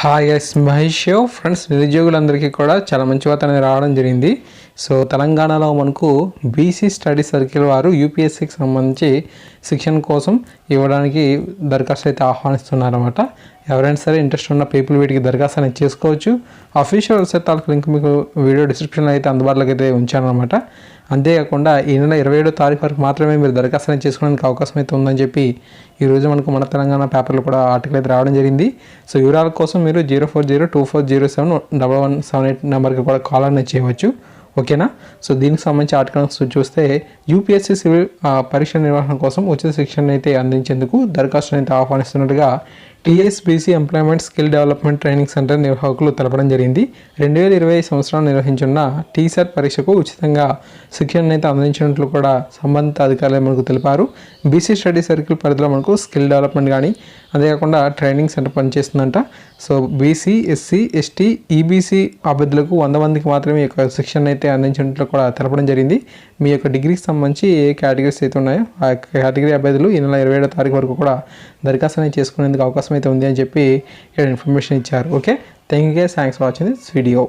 Hi yes Mahesh friends, నిరుద్యోగులందరికీ కూడా చాలా మంచి వార్త అనేది రావడం జరిగింది. సో తెలంగాణలో మనకు బీసీ స్టడీ సర్కిల్ వారు యూపీఎస్సీకి సంబంధించి శిక్షణ కోసం ఇవ్వడానికి దరఖాస్తు అయితే ఆహ్వానిస్తున్నారన్నమాట. ఎవరైనా సరే ఇంట్రెస్ట్ ఉన్న పీపుల్ వీటికి దరఖాస్తు అనేది చేసుకోవచ్చు. అఫీషియల్ వెబ్సైట్ తాలూకు లింక్ మీకు వీడియో డిస్క్రిప్షన్లో అయితే అందుబాటులోకి అయితే ఉంచానన్నమాట. అంతేకాకుండా ఈ నెల 27వ తారీఖు వరకు మాత్రమే మీరు దరఖాస్తు అనేది చేసుకోవడానికి అవకాశం అయితే ఉందని చెప్పి ఈరోజు మనకు మన తెలంగాణ పేపర్లో కూడా ఆర్టికల్ అయితే రావడం జరిగింది. సో వివరాల కోసం మీరు 0402407178 నెంబర్కి కూడా కాల్ అనేది చేయవచ్చు. ఓకేనా. సో దీనికి సంబంధించి ఆర్టికల్స్ చూస్తే యూపీఎస్సీ సివిల్ పరీక్ష నిర్వహణ కోసం ఉచిత శిక్షణ అయితే అందించేందుకు దరఖాస్తును అయితే ఆహ్వానిస్తున్నట్టుగా TSBC employment skill development training centre నిర్వాహకులు తెలపడం జరిగింది. 2020 సంవత్సరం నిర్వహించిన టీసెట్ పరీక్షకు ఉచితంగా శిక్షణ అయితే అందించినట్లు కూడా సంబంధిత అధికారులు మనకు తెలిపారు. బీసీ స్టడీ సర్కిల్ పరిధిలో మనకు స్కిల్ డెవలప్మెంట్ కానీ అంతేకాకుండా ట్రైనింగ్ సెంటర్ పనిచేస్తుందంట. So BC, SC, ST, EBC అభ్యర్థులకు 100 మందికి మాత్రమే ఈ యొక్క శిక్షణ అయితే అందించినట్లు కూడా తెలపడం జరిగింది. మీ యొక్క డిగ్రీకి సంబంధించి ఏ కేటగిరీస్ అయితే ఉన్నాయో ఆ కేటగిరీ అభ్యర్థులు ఈ నెల 27వ తారీఖు వరకు కూడా దరఖాస్తు అనేది చేసుకునేందుకు అవకాశం అయితే ఉంది అని చెప్పి ఇక్కడ ఇన్ఫర్మేషన్ ఇచ్చారు. Okay, thanks for watching this video.